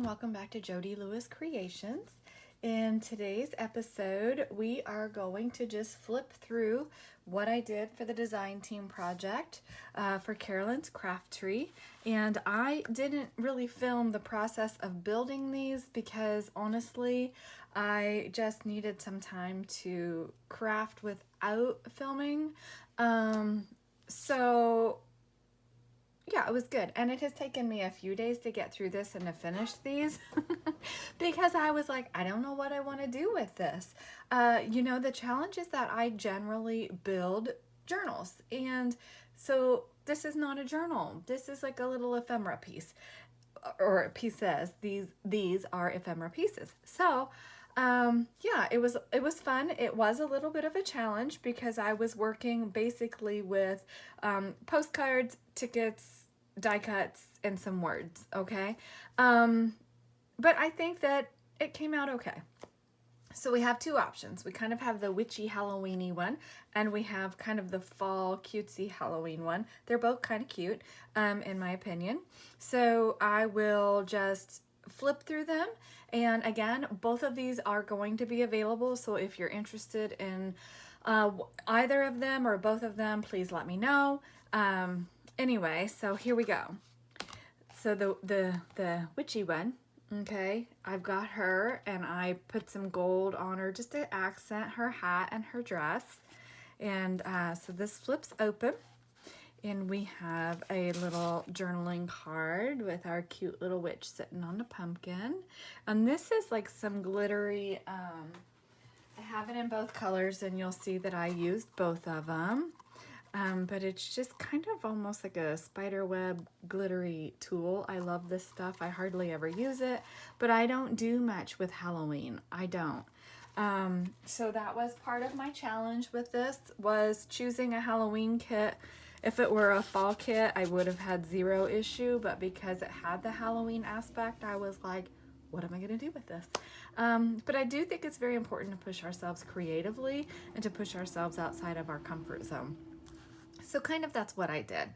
and welcome back to Jody Lewis Creations. In today's episode, we are going to just flip through what I did for the design team project for Carolyn's Craft Tree. And I didn't really film the process of building these because honestly, I just needed some time to craft without filming. So yeah, it was good. And it has taken me a few days to get through this and to finish these because I was like, I don't know what I want to do with this. The challenge is that I generally build journals. And so this is not a journal. This is like a little ephemera piece or pieces. These are ephemera pieces. So yeah, it was fun. It was a little bit of a challenge because I was working basically with postcards, tickets, die cuts, and some words, okay? But I think that it came out okay. So we have two options. We kind of have the witchy Halloweeny one, and we have kind of the fall cutesy Halloween one. They're both kind of cute, in my opinion. So I will just flip through them. And again, both of these are going to be available. So if you're interested in either of them or both of them, please let me know. Anyway, so here we go. So the witchy one, okay, I've got her and I put some gold on her just to accent her hat and her dress. And so this flips open and we have a little journaling card with our cute little witch sitting on the pumpkin. And this is like some glittery, I have it in both colors and you'll see that I used both of them. But it's just kind of almost like a spider web glittery tool. I love this stuff. I hardly ever use it, but I don't do much with Halloween. I don't. So that was part of my challenge with this, was choosing a Halloween kit. If it were a fall kit, I would have had zero issue, but because it had the Halloween aspect, I was like, what am I going to do with this? But I do think it's very important to push ourselves creatively and to push ourselves outside of our comfort zone. So kind of that's what I did.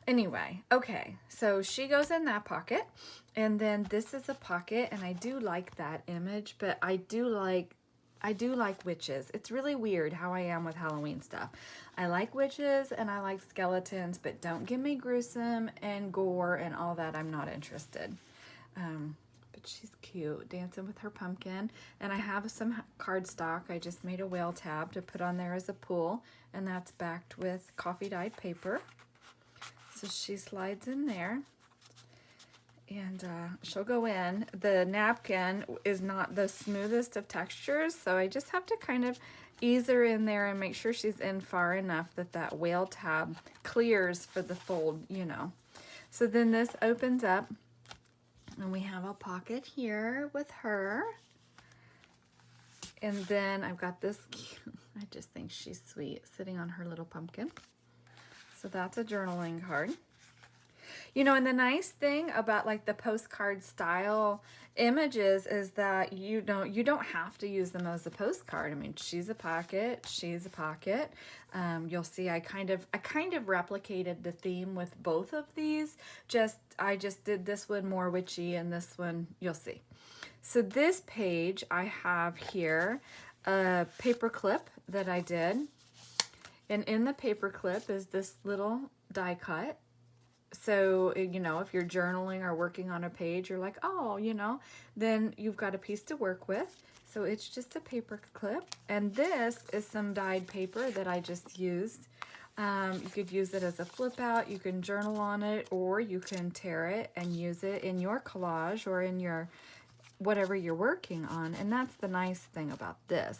Anyway, okay, so she goes in that pocket, and then this is a pocket, and I do like that image, but I do like witches. It's really weird how I am with Halloween stuff. I like witches and I like skeletons, but don't give me gruesome and gore and all that. I'm not interested. But she's cute, dancing with her pumpkin. And I have some cardstock. I just made a whale tab to put on there as a pull, and that's backed with coffee dyed paper. So she slides in there, and she'll go in. The napkin is not the smoothest of textures, so I just have to kind of ease her in there and make sure she's in far enough that that whale tab clears for the fold, you know. So then this opens up, and we have a pocket here with her. And then I've got this, I just think she's sweet, sitting on her little pumpkin. So that's a journaling card. You know, and the nice thing about like the postcard style images is that you don't have to use them as a postcard. I mean, she's a pocket, she's a pocket. You'll see I kind of replicated the theme with both of these. I just did this one more witchy and this one you'll see. So this page I have here a paper clip that I did. And in the paper clip is this little die cut. So, you know, if you're journaling or working on a page, you're like, oh, you know, then you've got a piece to work with. So it's just a paper clip. And this is some dyed paper that I just used. You could use it as a flip out. You can journal on it, or you can tear it and use it in your collage or in your whatever you're working on. And that's the nice thing about this.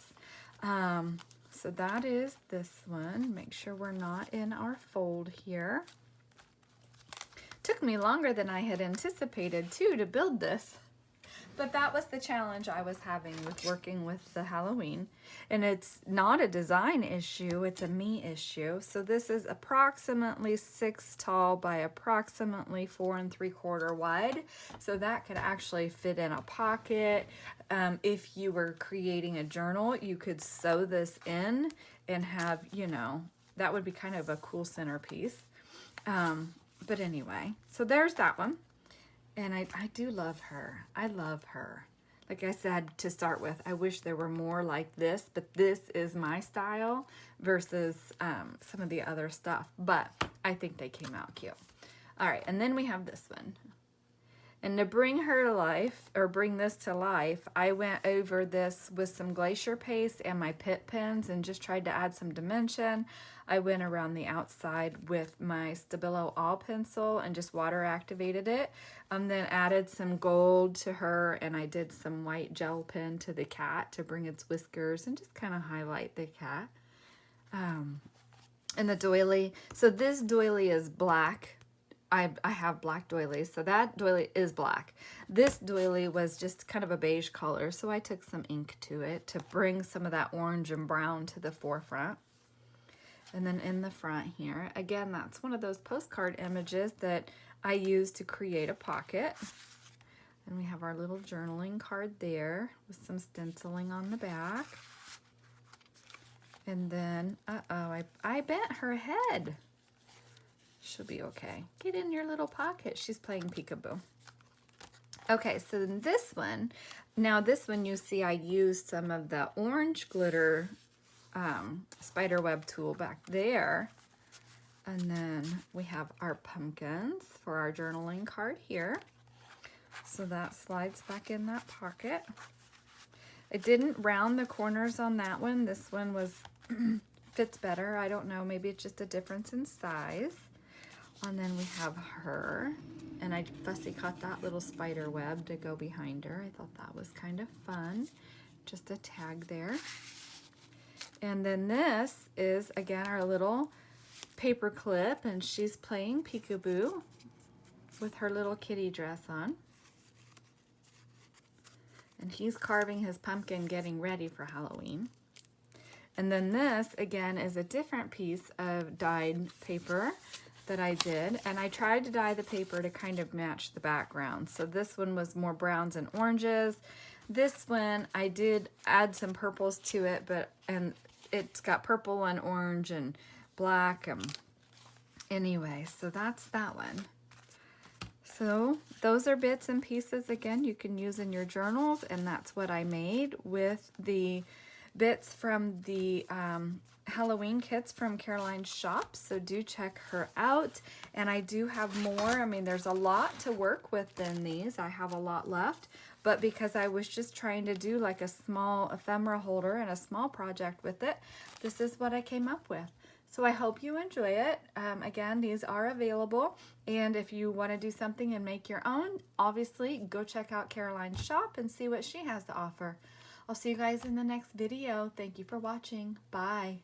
So that is this one. Make sure we're not in our fold here. Took me longer than I had anticipated too to build this, but that was the challenge I was having with working with the Halloween. And it's not a design issue, it's a me issue. So this is approximately 6 tall by approximately 4 3/4 wide, so that could actually fit in a pocket. If you were creating a journal, you could sew this in and have, you know, that would be kind of a cool centerpiece. But anyway, so there's that one. And I do love her. I love her. Like I said to start with, I wish there were more like this, but this is my style versus some of the other stuff. But I think they came out cute. All right, and then we have this one. And to bring her to life, or bring this to life, I went over this with some glacier paste and my Pitt pens and just tried to add some dimension. I went around the outside with my Stabilo All pencil and just water activated it. Then added some gold to her, and I did some white gel pen to the cat to bring its whiskers and just kind of highlight the cat. And the doily. So this doily is black. I have black doilies, so that doily is black. This doily was just kind of a beige color, so I took some ink to it to bring some of that orange and brown to the forefront. And then in the front here, again, that's one of those postcard images that I used to create a pocket. And we have our little journaling card there with some stenciling on the back. And then, I bent her head. She'll be okay. Get in your little pocket. She's playing peekaboo. Okay, so then this one, now this one you see I used some of the orange glitter spider web tool back there. And then we have our pumpkins for our journaling card here. So that slides back in that pocket. I didn't round the corners on that one. This one was fits better. I don't know, maybe it's just a difference in size. And then we have her, and I fussy cut that little spider web to go behind her. I thought that was kind of fun. Just a tag there. And then this is, again, our little paper clip, and she's playing peekaboo with her little kitty dress on. And he's carving his pumpkin, getting ready for Halloween. And then this, again, is a different piece of dyed paper that I did, and I tried to dye the paper to kind of match the background. So this one was more browns and oranges. This one I did add some purples to it, and it's got purple and orange and black. Anyway, so that's that one. So those are bits and pieces, again, you can use in your journals, and that's what I made with the bits from the Halloween kits from Caroline's shop. So do check her out. And I do have more. I mean, there's a lot to work with in these. I have a lot left, but because I was just trying to do like a small ephemera holder and a small project with it, this is what I came up with. So I hope you enjoy it. Again, these are available. And if you want to do something and make your own, obviously go check out Caroline's shop and see what she has to offer. I'll see you guys in the next video. Thank you for watching. Bye.